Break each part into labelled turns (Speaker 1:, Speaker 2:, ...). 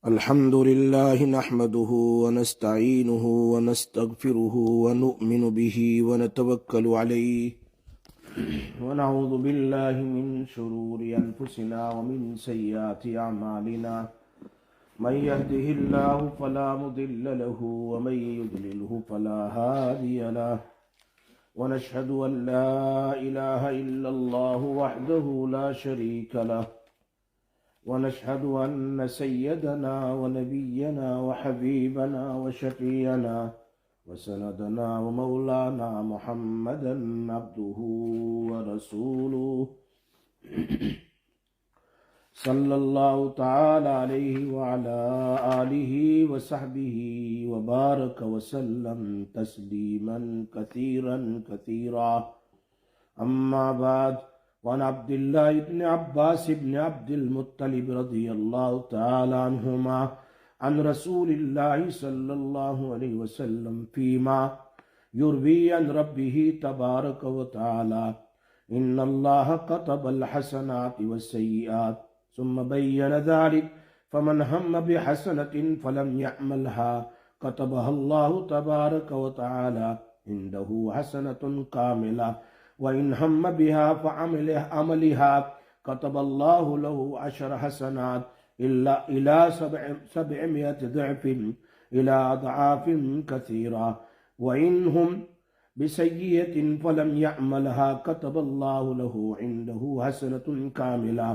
Speaker 1: الحمد لله نحمده ونستعينه ونستغفره ونؤمن به ونتوكل عليه ونعوذ بالله من شرور أنفسنا ومن سيئات أعمالنا من يهده الله فلا مضل له ومن يضلله فلا هادي له ونشهد أن لا إله إلا الله وحده لا شريك له ونشهد أن سيدنا ونبينا وحبيبنا وشفيعنا وسندنا ومولانا محمدا عبده ورسوله صلى الله تعالى عليه وعلى آله وصحبه وبارك وسلم تسليما كثيرا كثيرا أما بعد وعن عبد الله بن عباس بن عبد المطلب رضي الله تعالى عنهما عن رسول الله صلى الله عليه وسلم فيما يروي عن ربه تبارك وتعالى إن الله كتب الحسنات والسيئات ثم بين ذلك فمن هم بحسنة فلم يعملها كتبها الله تبارك وتعالى عنده حسنة كاملة وإن هم بها فعملها كتب الله له 10 حسنات إلى 700 ضعف إلى أضعاف كثيرة وإن هم بسيئة فلم يعملها كتب الله له عنده حسنة كاملة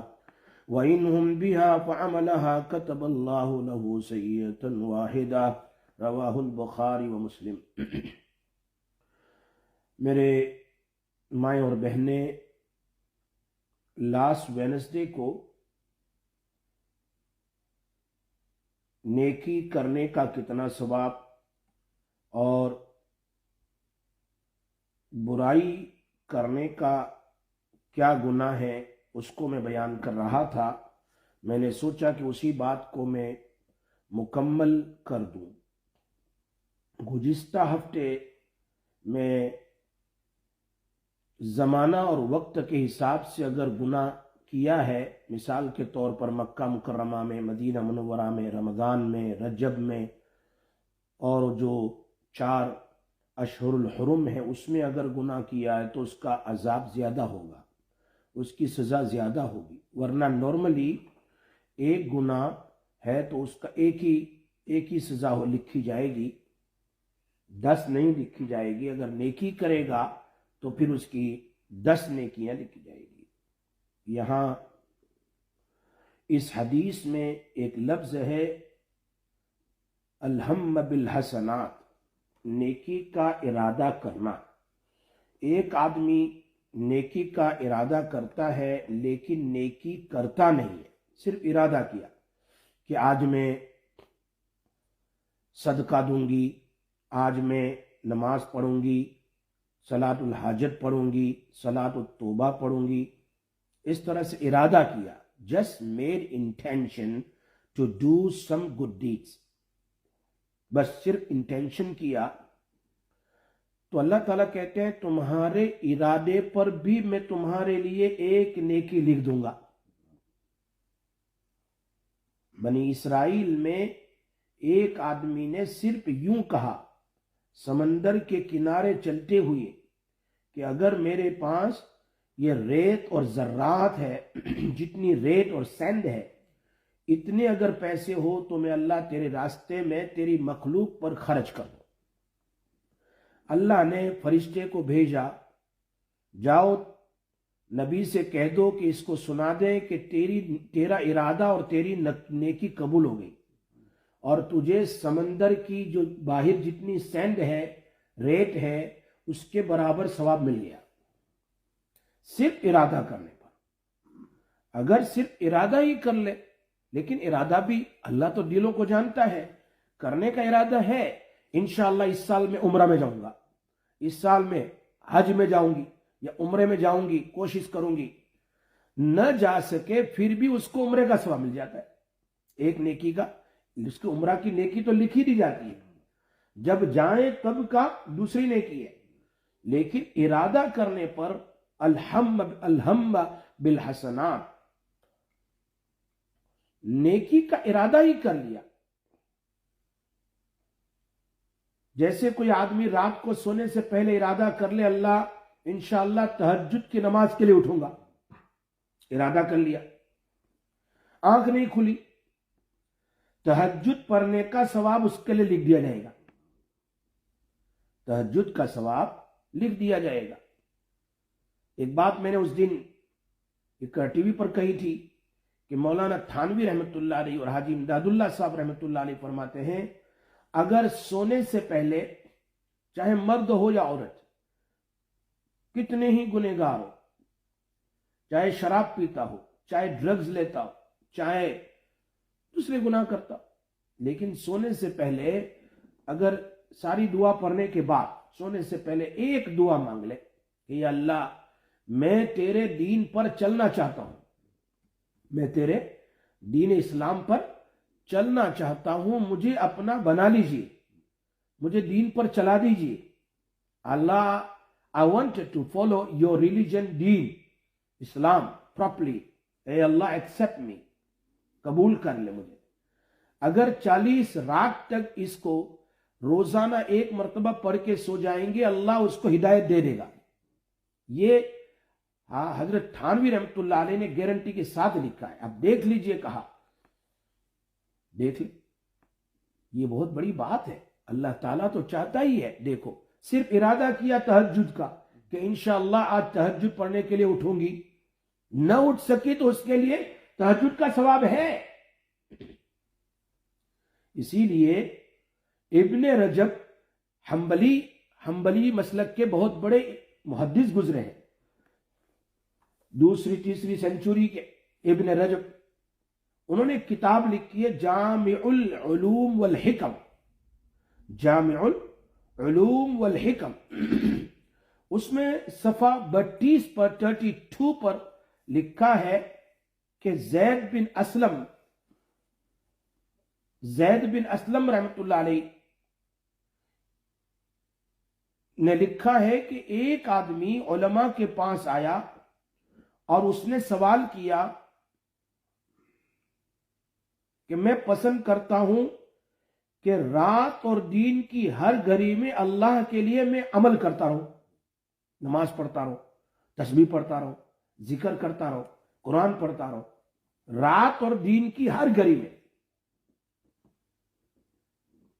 Speaker 1: وإن هم بها فعملها كتب الله له سيئة واحدة رواه البخاری و مسلم۔ میرے مائیں اور بہنیں، لاسٹ وینسڈے کو نیکی کرنے کا کتنا ثواب اور برائی کرنے کا کیا گناہ ہے اس کو میں بیان کر رہا تھا۔ میں نے سوچا کہ اسی بات کو میں مکمل کر دوں۔ گزشتہ ہفتے میں زمانہ اور وقت کے حساب سے اگر گناہ کیا ہے، مثال کے طور پر مکہ مکرمہ میں، مدینہ منورہ میں، رمضان میں، رجب میں، اور جو 4 اشہر الحرم ہے اس میں اگر گناہ کیا ہے تو اس کا عذاب زیادہ ہوگا، اس کی سزا زیادہ ہوگی۔ ورنہ نارملی ایک گناہ ہے تو اس کا ایک ہی سزا لکھی جائے گی، 10 نہیں لکھی جائے گی۔ اگر نیکی کرے گا تو پھر اس کی 10 نیکیاں لکھی جائے گی۔ یہاں اس حدیث میں ایک لفظ ہے الہم بالحسنات، نیکی کا ارادہ کرنا۔ ایک آدمی نیکی کا ارادہ کرتا ہے لیکن نیکی کرتا نہیں ہے، صرف ارادہ کیا کہ آج میں صدقہ دوں گی، آج میں نماز پڑھوں گی، صلاۃ الحاجت پڑھوں گی، صلاۃ التوبہ پڑھوں گی، اس طرح سے ارادہ کیا، just made intention to do some good deeds, بس صرف انٹینشن کیا تو اللہ تعالیٰ کہتے ہیں تمہارے ارادے پر بھی میں تمہارے لیے ایک نیکی لکھ دوں گا۔ بنی اسرائیل میں ایک آدمی نے صرف یوں کہا سمندر کے کنارے چلتے ہوئے کہ اگر میرے پاس یہ ریت اور ذرات ہے، جتنی ریت اور سینڈ ہے، اتنے اگر پیسے ہو تو میں اللہ تیرے راستے میں تیری مخلوق پر خرچ کر دوں۔ اللہ نے فرشتے کو بھیجا، جاؤ نبی سے کہہ دو کہ اس کو سنا دیں کہ تیرا ارادہ اور تیری نیکی قبول ہو گئی، اور تجھے سمندر کی جو باہر جتنی سینڈ ہے، ریت ہے، اس کے برابر ثواب مل گیا، صرف ارادہ کرنے پر۔ اگر صرف ارادہ ہی کر لے، لیکن ارادہ بھی اللہ تو دلوں کو جانتا ہے، کرنے کا ارادہ ہے انشاءاللہ اس سال میں عمرہ میں جاؤں گا، اس سال میں حج میں جاؤں گی یا عمرے میں جاؤں گی، کوشش کروں گی، نہ جا سکے پھر بھی اس کو عمرے کا ثواب مل جاتا ہے، ایک نیکی کا۔ اس کی عمرہ کی نیکی تو لکھی دی جاتی ہے، جب جائیں تب کا دوسری نیکی ہے، لیکن ارادہ کرنے پر الہم بالحسنات، نیکی کا ارادہ ہی کر لیا. جیسے کوئی آدمی رات کو سونے سے پہلے ارادہ کر لے اللہ انشاءاللہ تہجد کی نماز کے لیے اٹھوں گا، ارادہ کر لیا، آنکھ نہیں کھلی، تہجد پڑھنے کا ثواب اس کے لیے لکھ دیا جائے گا، تہجد کا ثواب لکھ دیا جائے گا. ایک بات میں نے اس دن ایک ٹی وی پر کہی تھی کہ مولانا تھانوی رحمت اللہ علیہ اور حاجی امداد اللہ صاحب رحمت اللہ علیہ فرماتے ہیں اگر سونے سے پہلے چاہے مرد ہو یا عورت، کتنے ہی گنہگار ہو، چاہے شراب پیتا ہو، چاہے ڈرگز لیتا ہو، چاہے دوسرے گناہ کرتا ہو، لیکن سونے سے پہلے اگر ساری دعا پڑھنے کے بعد سونے سے پہلے ایک دعا مانگ لے کہ یا اللہ میں تیرے دین پر چلنا چاہتا ہوں، میں تیرے دین اسلام پر چلنا چاہتا ہوں، مجھے اپنا بنا لیجیے، مجھے دین پر چلا دیجیے، اللہ I want to follow your religion then Islam properly، a Allah accept me، قبول کر لے مجھے. اگر 40 رات تک اس کو روزانہ ایک مرتبہ پڑھ کے سو جائیں گے اللہ اس کو ہدایت دے دے گا. یہ حضرت تھانوی رحمت اللہ علیہ نے گارنٹی کے ساتھ لکھا ہے. اب دیکھ لیجئے، کہا دیکھ لیں، یہ بہت بڑی بات ہے. اللہ تعالیٰ تو چاہتا ہی ہے، دیکھو صرف ارادہ کیا تہجد کا کہ انشاءاللہ آج تہجد پڑھنے کے لیے اٹھوں گی، نہ اٹھ سکی تو اس کے لیے تہجد کا ثواب ہے. اسی لیے ابن رجب حنبلی مسلک کے بہت بڑے محدث گزرے ہیں، دوسری تیسری سینچری کے ابن رجب، انہوں نے کتاب لکھی ہے جامع العلوم والحکم، جامع العلوم والحکم. اس میں صفحہ 32 پر 32 پر لکھا ہے کہ زید بن اسلم رحمت اللہ علیہ نے لکھا ہے کہ ایک آدمی علماء کے پاس آیا اور اس نے سوال کیا کہ میں پسند کرتا ہوں کہ رات اور دن کی ہر گھڑی میں اللہ کے لیے میں عمل کرتا رہوں، نماز پڑھتا رہوں، تسبیح پڑھتا رہوں، ذکر کرتا رہوں، قرآن پڑھتا رہوں، رات اور دن کی ہر گھڑی میں.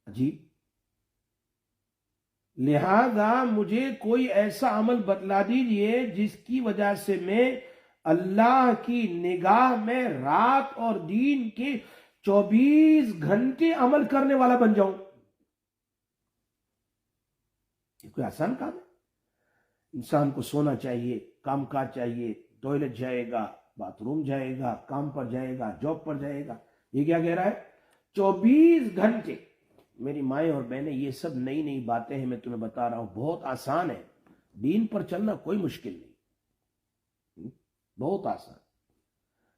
Speaker 1: عجیب. لہذا مجھے کوئی ایسا عمل بتلا دیجئے جس کی وجہ سے میں اللہ کی نگاہ میں رات اور دن کے 24 گھنٹے عمل کرنے والا بن جاؤں. یہ کوئی آسان کام ہے؟ انسان کو سونا چاہیے، کام کاج چاہیے، ٹوائلٹ جائے گا، باتھ روم جائے گا، کام پر جائے گا، جاب پر جائے گا. یہ کیا کہہ رہا ہے؟ 24 گھنٹے. میری مائیں اور بہنیں، یہ سب نئی نئی باتیں ہیں، میں تمہیں بتا رہا ہوں، بہت آسان ہے. دین پر چلنا کوئی مشکل نہیں، بہت آسان.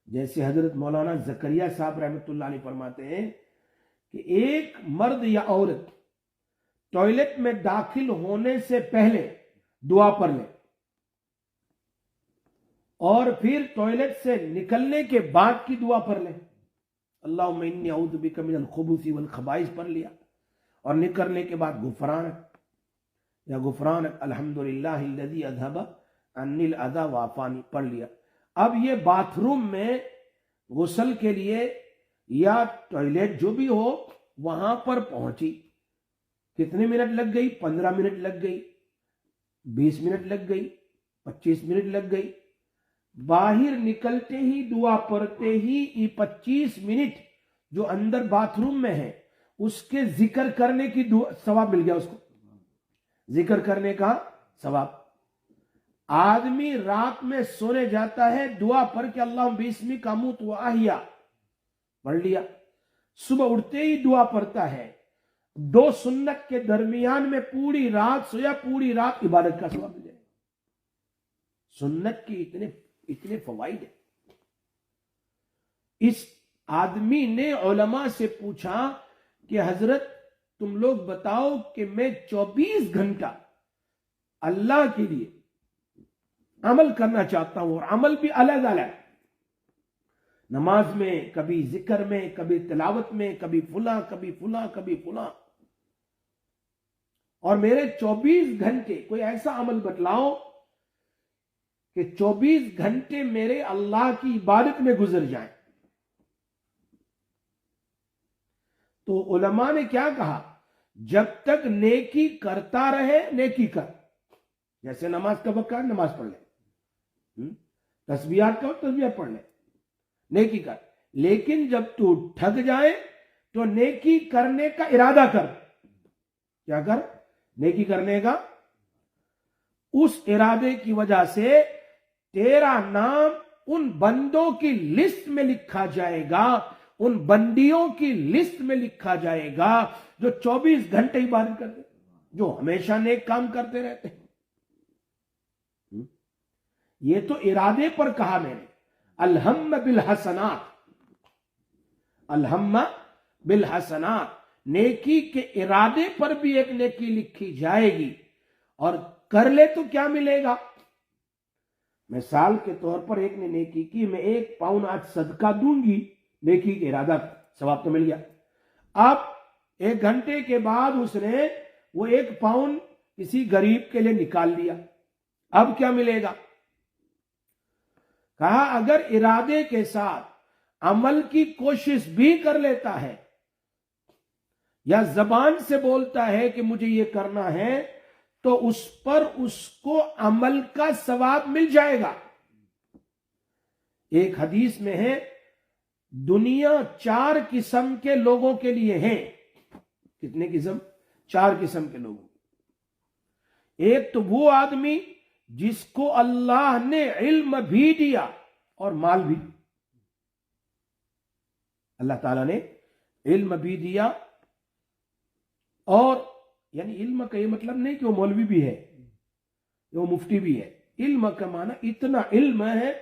Speaker 1: جیسے حضرت مولانا زکریا صاحب رحمت اللہ علیہ فرماتے ہیں کہ ایک مرد یا عورت ٹوائلٹ میں داخل ہونے سے پہلے دعا پڑھ لے اور پھر ٹوائلٹ سے نکلنے کے بعد کی دعا پڑھ لے، اللہم انی اعوذ بک من الخبث والخبائث پڑھ لیا، اور نکلنے کے بعد غفرانک یا غفرانک الحمدللہ الذی اذھب عنی الاذی وعافانی پڑھ لیا. اب یہ باتھ روم میں غسل کے لیے یا ٹوائلٹ جو بھی ہو وہاں پر پہنچی، کتنے منٹ لگ گئی؟ 15 منٹ لگ گئی، 20 منٹ لگ گئی، 25 منٹ لگ گئی. باہر نکلتے ہی دعا پڑھتے ہی یہ 25 منٹ جو اندر باتھ روم میں ہے اس کے ذکر کرنے کی ثواب مل گیا، اس کو ذکر کرنے کا ثواب. آدمی رات میں سونے جاتا ہے، دعا پڑھ کے اللہم باسمک اموت واحیا پڑھ لیا، صبح اٹھتے ہی دعا پڑھتا ہے، 2 سنت کے درمیان میں پوری رات سویا، پوری رات عبادت کا ثواب مل جائے. سنت کی اتنے فوائد ہیں. اس آدمی نے علماء سے پوچھا کہ حضرت تم لوگ بتاؤ کہ میں 24 گھنٹہ اللہ کے لیے عمل کرنا چاہتا ہوں، اور عمل بھی الگ الگ. نماز میں، کبھی ذکر میں، کبھی تلاوت میں، کبھی فلاں کبھی فلاں کبھی فلاں. اور میرے 24 گھنٹے کوئی ایسا عمل بتلاؤ کہ 24 گھنٹے میرے اللہ کی عبادت میں گزر جائیں. تو علماء نے کیا کہا، جب تک نیکی کرتا رہے نیکی کر. جیسے نماز کا وقت ہے نماز پڑھ لے، تسبیحات کا وقت تسبیحات پڑھ لے، نیکی کر. لیکن جب تو تھک جائے تو نیکی کرنے کا ارادہ کر. کیا کر؟ نیکی کرنے کا. اس ارادے کی وجہ سے تیرا نام ان بندوں کی لسٹ میں لکھا جائے گا، ان بندیوں کی لسٹ میں لکھا جائے گا جو 24 گھنٹے عبادت کرتے، جو ہمیشہ نیک کام کرتے رہتے ہیں. یہ تو ارادے پر کہا میں نے. الہم بالحسنات، الہم بالحسنات، نیکی کے ارادے پر بھی ایک نیکی لکھی جائے گی. اور کر لے تو کیا ملے گا؟ مثال کے طور پر ایک نے نیکی کی، میں 1 پاؤنڈ آج صدقہ دوں گی، نیکی کے ارادہ، ثواب تو مل گیا. اب 1 گھنٹے کے بعد اس نے وہ 1 پاؤنڈ کسی غریب کے لیے نکال دیا، اب کیا ملے گا؟ کہا اگر ارادے کے ساتھ عمل کی کوشش بھی کر لیتا ہے یا زبان سے بولتا ہے کہ مجھے یہ کرنا ہے، تو اس پر اس کو عمل کا ثواب مل جائے گا. ایک حدیث میں ہے دنیا 4 قسم کے لوگوں کے لیے ہے. کتنے قسم؟ 4 قسم کے لوگوں. ایک تو وہ آدمی جس کو اللہ نے علم بھی دیا اور مال بھی. اللہ تعالیٰ نے علم بھی دیا، اور یعنی علم کا یہ مطلب نہیں کہ وہ مولوی بھی ہے، وہ مفتی بھی ہے. علم کا معنی اتنا علم ہے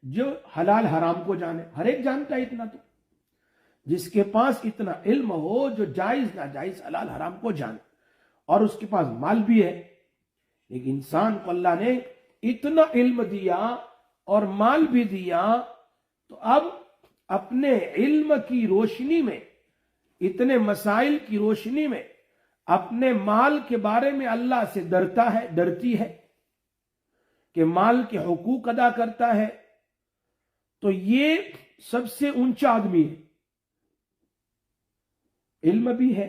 Speaker 1: جو حلال حرام کو جانے. ہر ایک جانتا ہے اتنا. تو جس کے پاس اتنا علم ہو جو جائز ناجائز حلال حرام کو جانے، اور اس کے پاس مال بھی ہے. ایک انسان کو اللہ نے اتنا علم دیا اور مال بھی دیا، تو اب اپنے علم کی روشنی میں، اتنے مسائل کی روشنی میں اپنے مال کے بارے میں اللہ سے ڈرتی ہے کہ مال کے حقوق ادا کرتا ہے. تو یہ سب سے اونچا آدمی ہے. علم بھی ہے،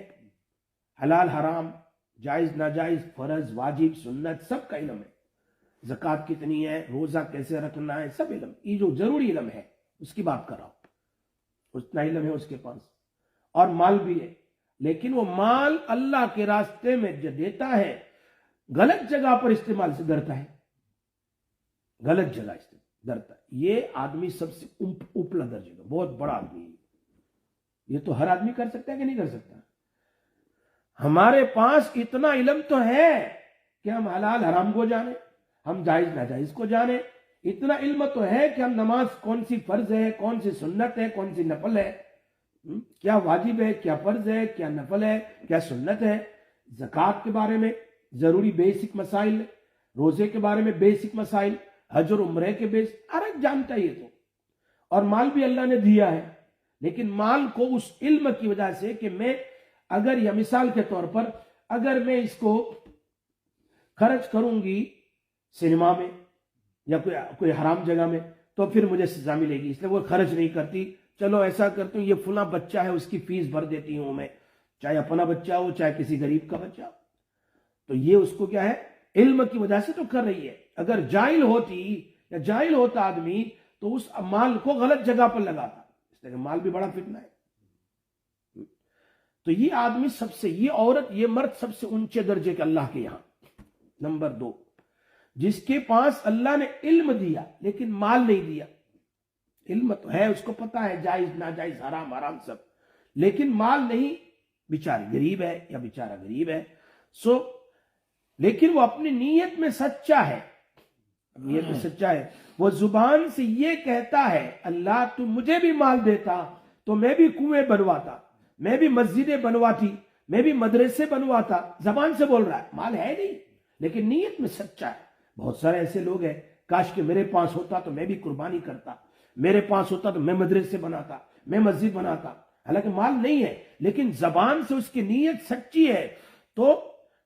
Speaker 1: حلال حرام، جائز ناجائز، فرض واجب سنت سب کا علم ہے. زکوٰۃ کتنی ہے، روزہ کیسے رکھنا ہے، سب علم. یہ جو ضروری علم ہے اس کی بات کر رہا ہوں، اتنا علم ہے اس کے پاس. اور مال بھی ہے، لیکن وہ مال اللہ کے راستے میں جو دیتا ہے غلط جگہ پر استعمال سے ڈرتا ہے. غلط جگہ استعمال ڈرتا ہے. یہ آدمی سب سے اوپلا درجے کا بہت بڑا آدمی ہے. یہ تو ہر آدمی کر سکتا ہے کہ نہیں کر سکتا؟ ہمارے پاس اتنا علم تو ہے کہ ہم حلال حرام کو جانے، ہم جائز ناجائز کو جانے. اتنا علم تو ہے کہ ہم نماز کون سی فرض ہے، کون سی سنت ہے، کون سی نفل ہے، کیا واجب ہے، کیا فرض ہے، کیا نفل ہے، کیا سنت ہے. زکوٰۃ کے بارے میں ضروری بیسک مسائل، روزے کے بارے میں بیسک مسائل، حج اور عمرے کے ارے جانتا ہی ہے. تو اور مال بھی اللہ نے دیا ہے، لیکن مال کو اس علم کی وجہ سے کہ میں اگر، یا مثال کے طور پر اگر میں اس کو خرچ کروں گی سنیما میں یا کوئی حرام جگہ میں تو پھر مجھے سزا ملے گی، اس لیے وہ خرچ نہیں کرتی. چلو ایسا کرتی ہوں، یہ فلاں بچہ ہے اس کی فیس بھر دیتی ہوں میں، چاہے اپنا بچہ ہو چاہے کسی غریب کا بچہ ہو. تو یہ اس کو کیا ہے، علم کی وجہ سے تو کر رہی ہے. اگر جاہل ہوتی یا جاہل ہوتا آدمی تو اس مال کو غلط جگہ پر لگاتا. اس لیے مال بھی بڑا فتنہ ہے. تو یہ آدمی سب سے، یہ عورت، یہ مرد سب سے اونچے درجے کے اللہ کے یہاں. نمبر 2، جس کے پاس اللہ نے علم دیا لیکن مال نہیں دیا. علم تو ہے، اس کو پتا ہے جائز ناجائز حرام حرام سب، لیکن مال نہیں. بیچارہ غریب ہے یا بیچارہ غریب ہے، لیکن وہ اپنی نیت میں سچا ہے. نیت میں سچا ہے، وہ زبان سے یہ کہتا ہے اللہ تو مجھے بھی مال دیتا تو میں بھی کنویں بنواتا، میں بھی مسجدیں بنواتی، میں بھی مدرسے بنواتا. زبان سے بول رہا ہے، مال ہے نہیں لیکن نیت میں سچا ہے. بہت سارے ایسے لوگ ہیں، کاش کہ میرے پاس ہوتا تو میں بھی قربانی کرتا، میرے پاس ہوتا تو میں مدرسے بناتا، میں مسجد بناتا. حالانکہ مال نہیں ہے لیکن زبان سے اس کی نیت سچی ہے. تو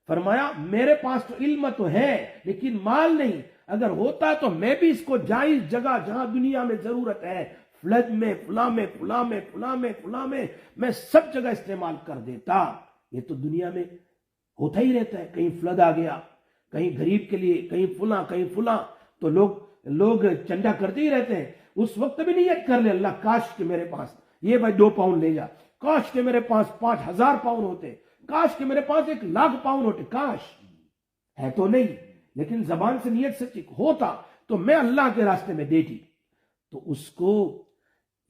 Speaker 1: فرمایا میرے پاس تو علم تو ہے لیکن مال نہیں، اگر ہوتا تو میں بھی اس کو جائز جگہ جہاں دنیا میں ضرورت ہے، فلج میں، فلاں میں، فلاں میں، فلاں میں، فلاں میں سب جگہ استعمال کر دیتا. یہ تو دنیا میں ہوتا ہی رہتا ہے، کہیں فلڈ آ گیا، کہیں غریب کے لیے، کہیں فلاں کہیں فلاں، تو لوگ چندہ کرتے ہی رہتے ہیں. اس وقت بھی نیت کر لے اللہ کاش کہ میرے پاس یہ بھائی 2 پاؤنڈ لے جا، کاش کہ میرے پاس 5,000 پاؤنڈ ہوتے، کاش کہ میرے پاس 1,00,000 پاؤنڈ ہوتے. کاش ہے تو نہیں، لیکن زبان سے نیت سچی ہوتا تو میں اللہ کے راستے میں دیتی. تو اس کو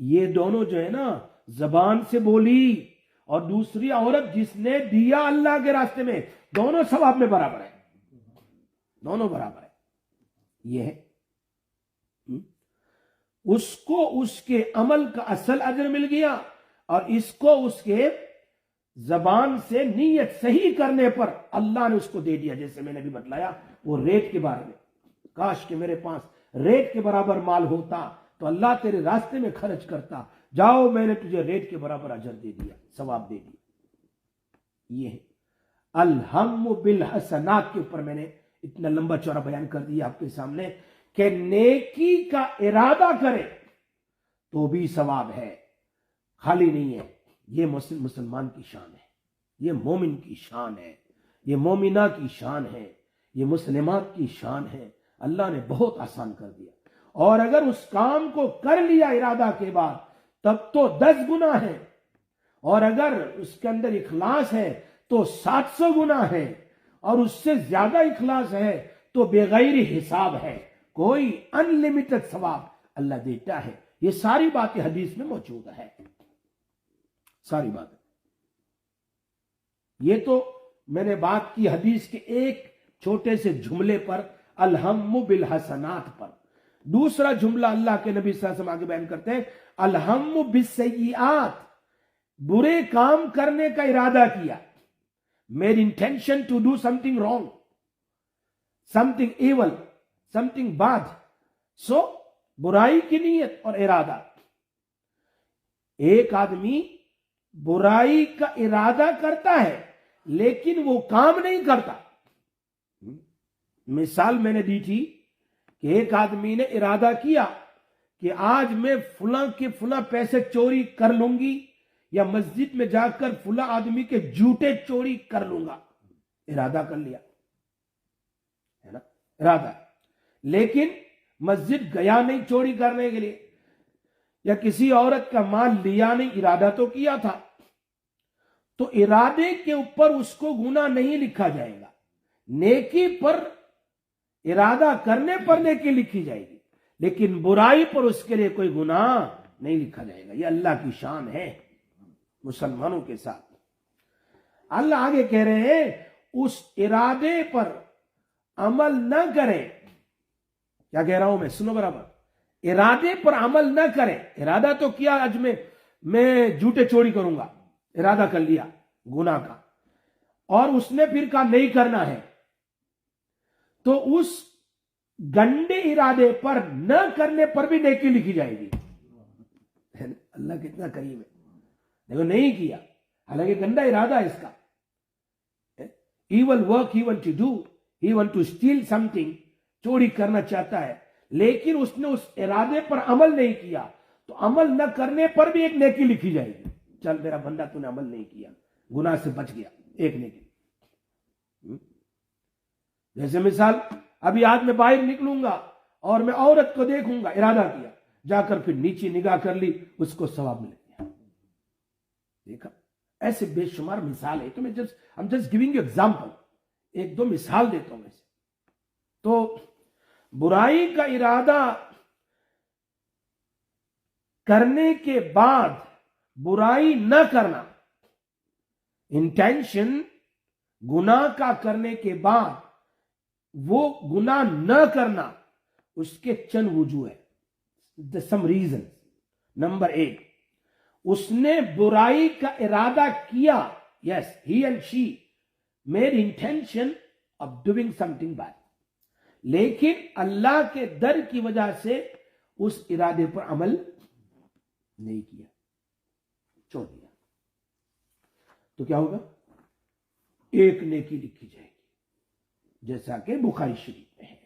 Speaker 1: یہ دونوں جو ہے نا زبان سے بولی اور دوسری عورت جس نے دیا اللہ کے راستے میں، دونوں ثواب میں برابر ہے، دونوں برابر ہے. یہ ہے اس کو اس کے عمل کا اصل اجر مل گیا اور اس کو اس کے زبان سے نیت صحیح کرنے پر اللہ نے اس کو دے دیا. جیسے میں نے بھی بتلایا وہ ریٹ کے بارے میں، کاش کہ میرے پاس ریٹ کے برابر مال ہوتا تو اللہ تیرے راستے میں خرچ کرتا، جاؤ میں نے تجھے ریٹ کے برابر اجر دے دیا، ثواب دے دیا. یہ ہے الہم بالحسنات کے اوپر میں نے اتنا لمبا چوڑا بیان کر دیا آپ کے سامنے کہ نیکی کا ارادہ کرے تو بھی ثواب ہے، خالی نہیں ہے. یہ مسلمان کی شان ہے، یہ مومن کی شان ہے، یہ مومنہ کی شان ہے، یہ مسلمات کی شان ہے. اللہ نے بہت آسان کر دیا. اور اگر اس کام کو کر لیا ارادہ کے بعد تب تو 10 گنا ہے، اور اگر اس کے اندر اخلاص ہے تو 700 گنا ہے، اور اس سے زیادہ اخلاص ہے تو بغیر حساب ہے. کوئی ان لمیٹڈ ثواب اللہ دیتا ہے. یہ ساری باتیں حدیث میں موجود ہے، ساری باتیں. یہ تو میں نے بات کی حدیث کے ایک چھوٹے سے جملے پر، الہم بالحسنات پر. دوسرا جملہ اللہ کے نبی صلی اللہ علیہ وسلم آگے بیان کرتے ہیں، الہم بالسیئات، برے کام کرنے کا ارادہ کیا. Made intention to do something wrong, something evil, something bad. So برائی کی نیت اور ارادہ. ایک آدمی برائی کا ارادہ کرتا ہے لیکن وہ کام نہیں کرتا. مثال میں نے دی تھی کہ ایک آدمی نے ارادہ کیا کہ آج میں فلاں کے فلاں پیسے چوری کر لوں گی، یا مسجد میں جا کر فلاں آدمی کے جوتے چوری کر لوں گا. ارادہ کر لیا ہے نا، ارادہ. لیکن مسجد گیا نہیں چوری کرنے کے لیے، یا کسی عورت کا مال لیا نہیں، ارادہ تو کیا تھا. تو ارادے کے اوپر اس کو گناہ نہیں لکھا جائے گا، نیکی پر ارادہ کرنے پر نیکی لکھی جائے گی، لیکن برائی پر اس کے لیے کوئی گناہ نہیں لکھا جائے گا. یہ اللہ کی شان ہے مسلمانوں کے ساتھ. اللہ آگے کہہ رہے ہیں اس ارادے پر عمل نہ کرے. کیا کہہ رہا ہوں میں، سنو برابر. ارادے پر عمل نہ کرے. ارادہ تو کیا آج میں جوتے چوری کروں گا، ارادہ کر لیا گناہ کا، اور اس نے پھر کہا نہیں کرنا ہے، تو اس گندے ارادے پر نہ کرنے پر بھی نیکی لکھی جائے گی. اللہ کتنا کریم ہے. دیکھو نہیں کیا، حالانکہ گندا ارادہ ہے اس کا. Evil work he want to do, he want to steal something, چوری کرنا چاہتا ہے، لیکن اس نے اس ارادے پر عمل نہیں کیا تو عمل نہ کرنے پر بھی ایک نیکی لکھی جائے گی. چل میرا بندہ تو نے عمل نہیں کیا، گناہ سے بچ گیا، ایک نیکی. جیسے مثال، ابھی آج میں باہر نکلوں گا اور میں عورت کو دیکھوں گا، ارادہ کیا، جا کر پھر نیچے نگاہ کر لی، اس کو ثواب مل گیا. دیکھا، ایسے بے شمار مثال ہے. تو میں جسٹ گیونگ یو ایگزامپل، 1-2 مثال دیتا ہوں. ایسے تو برائی کا ارادہ کرنے کے بعد برائی نہ کرنا، انٹینشن گناہ کا کرنے کے بعد وہ گناہ نہ کرنا، اس کے چند وجوہ ہے، سم ریزن. نمبر 1، اس نے برائی کا ارادہ کیا، yes he and she made intention of doing something bad, لیکن اللہ کے ڈر کی وجہ سے اس ارادے پر عمل نہیں کیا، چھوڑ دیا، تو کیا ہوگا؟ ایک نیکی لکھی جائے گی، جیسا کہ بخاری شریف میں ہے۔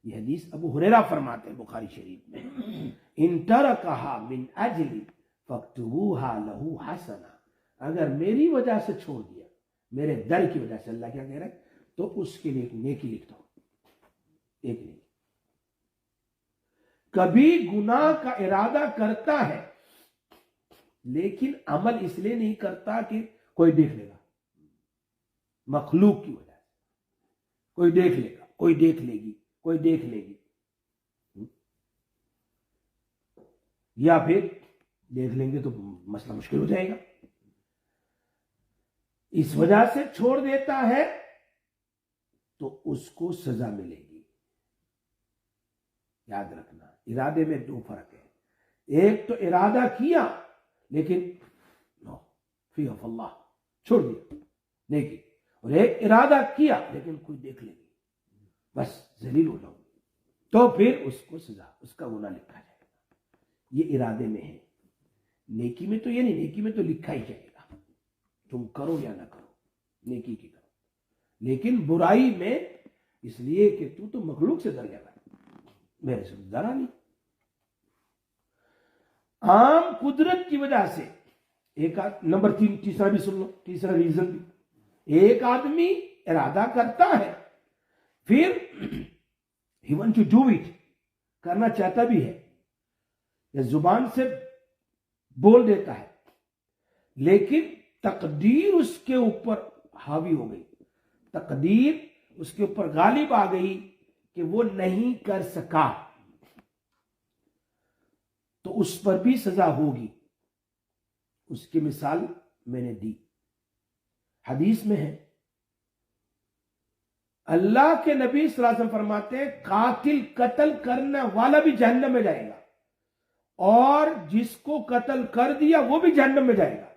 Speaker 1: یہ حدیث ابو ہریرہ فرماتے ہیں بخاری شریف میں، ان ترکھا من اجلی فاکتبوہا لہ حسنہ، اگر میری وجہ سے چھوڑ دیا، میرے در کی وجہ سے، اللہ کیا کہہ رہا ہے، تو اس کے لیے ایک نیکی لکھ دو، ایک نیکی۔ کبھی گناہ کا ارادہ کرتا ہے لیکن عمل اس لیے نہیں کرتا کہ کوئی دیکھ لے گا، مخلوق کی وجہ سے، کوئی دیکھ لے گا، کوئی دیکھ لے گی، کوئی دیکھ لے گی، یا پھر دیکھ لیں گے تو مسئلہ مشکل ہو جائے گا، اس وجہ سے چھوڑ دیتا ہے تو اس کو سزا ملے گی۔ یاد رکھنا، ارادے میں دو فرق ہے، ایک تو ارادہ کیا لیکن فی اللہ چھوڑ دیا نیکی، اور ایک ارادہ کیا لیکن کوئی دیکھ لے گی، بس ذلیل ہو جاؤ، تو پھر اس کو سزا، اس کا گناہ لکھا جائے گا۔ یہ ارادے میں ہے، نیکی میں تو یہ نہیں، نیکی میں تو لکھا ہی جائے گا، تم کرو یا نہ کرو، نیکی کی کرو، لیکن برائی میں اس لیے کہ تو مخلوق سے ڈر گیا، میرے سے ڈرا نہیں۔ عام قدرت کی وجہ سے ایک نمبر 3، تیسرا بھی سن لو، تیسرا ریزن بھی، ایک آدمی ارادہ کرتا ہے، پھر he wants to do it، کرنا چاہتا بھی ہے، یا زبان سے بول دیتا ہے، لیکن تقدیر اس کے اوپر حاوی ہو گئی، تقدیر اس کے اوپر غالب آ گئی کہ وہ نہیں کر سکا، تو اس پر بھی سزا ہوگی۔ اس کی مثال میں نے دی، حدیث میں ہے، اللہ کے نبی صلی اللہ علیہ وسلم فرماتے ہیں قاتل قتل کرنے والا بھی جہنم میں جائے گا، اور جس کو قتل کر دیا وہ بھی جہنم میں جائے گا۔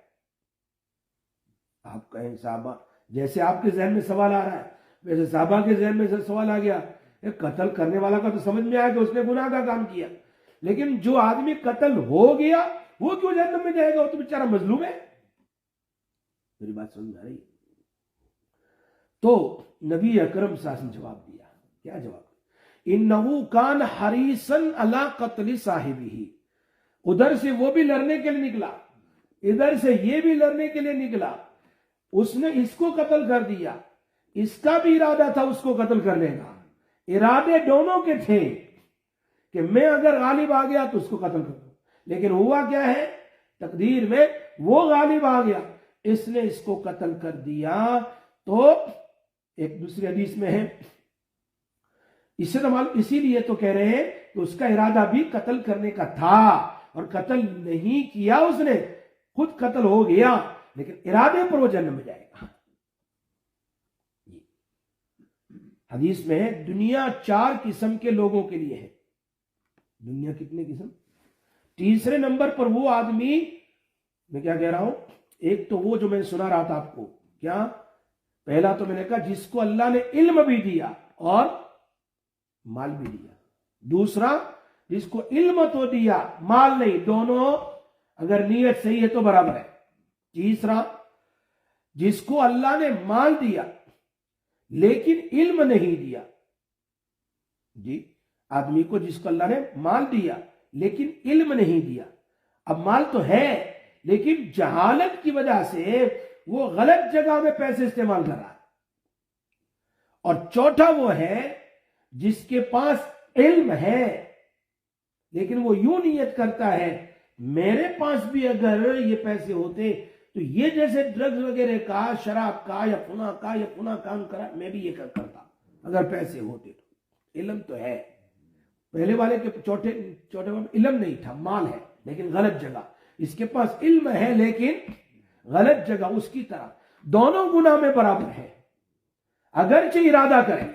Speaker 1: آپ کہیں صحابہ، جیسے آپ کے ذہن میں سوال آ رہا ہے ویسے صحابہ کے ذہن میں سوال آ گیا، قتل کرنے والا کا تو سمجھ میں آیا کہ اس نے گناہ کا کام کیا، لیکن جو آدمی قتل ہو گیا وہ کیوں جہنم میں جائے گا؟ وہ تو بیچارہ مظلوم ہے۔ میری بات سمجھ آ رہی ہے؟ تو نبی اکرم صلی اللہ علیہ وسلم جواب دیا، کیا جواب؟ انہو کان حریصا علی قتل صاحبہ، ادھر سے وہ بھی لڑنے کے لیے نکلا، ادھر سے یہ بھی لڑنے کے لیے نکلا، اس نے اس کو قتل کر دیا، اس کا بھی ارادہ تھا اس کو قتل کرنے کا، ارادے دونوں کے تھے کہ میں اگر غالب آ گیا تو اس کو قتل کر دوں، لیکن ہوا کیا ہے، تقدیر میں وہ غالب آ گیا، اس نے اس کو قتل کر دیا۔ تو ایک دوسری حدیث میں ہے، اسی لیے تو کہہ رہے ہیں کہ اس کا ارادہ بھی قتل کرنے کا تھا، اور قتل نہیں کیا اس نے، خود قتل ہو گیا، لیکن ارادے پر وہ جہنم میں جائے گا۔ حدیث میں ہے دنیا 4 قسم کے لوگوں کے لیے ہے۔ دنیا کتنے قسم؟ تیسرے نمبر پر وہ آدمی، میں کیا کہہ رہا ہوں، ایک تو وہ جو میں نے سنا رہا تھا آپ کو، کیا؟ پہلا تو میں نے کہا جس کو اللہ نے علم بھی دیا اور مال بھی دیا، دوسرا جس کو علم تو دیا مال نہیں، دونوں اگر نیت صحیح ہے تو برابر ہے، تیسرا جس کو اللہ نے مال دیا لیکن علم نہیں دیا، جی آدمی کو جس کو اللہ نے مال دیا لیکن علم نہیں دیا، اب مال تو ہے لیکن جہالت کی وجہ سے وہ غلط جگہ میں پیسے استعمال کر رہا ہے، اور چوتھا وہ ہے جس کے پاس علم ہے لیکن وہ یوں نیت کرتا ہے میرے پاس بھی اگر یہ پیسے ہوتے تو یہ جیسے ڈرگز وغیرہ کا، شراب کا یا فنا کام کرا، میں بھی یہ کرتا اگر پیسے ہوتے تو۔ علم تو ہے، پہلے والے کے چوٹے علم نہیں تھا، مال ہے لیکن غلط جگہ، اس کے پاس علم ہے لیکن غلط جگہ، اس کی طرح دونوں گناہ میں برابر ہے، اگرچہ ارادہ کرے،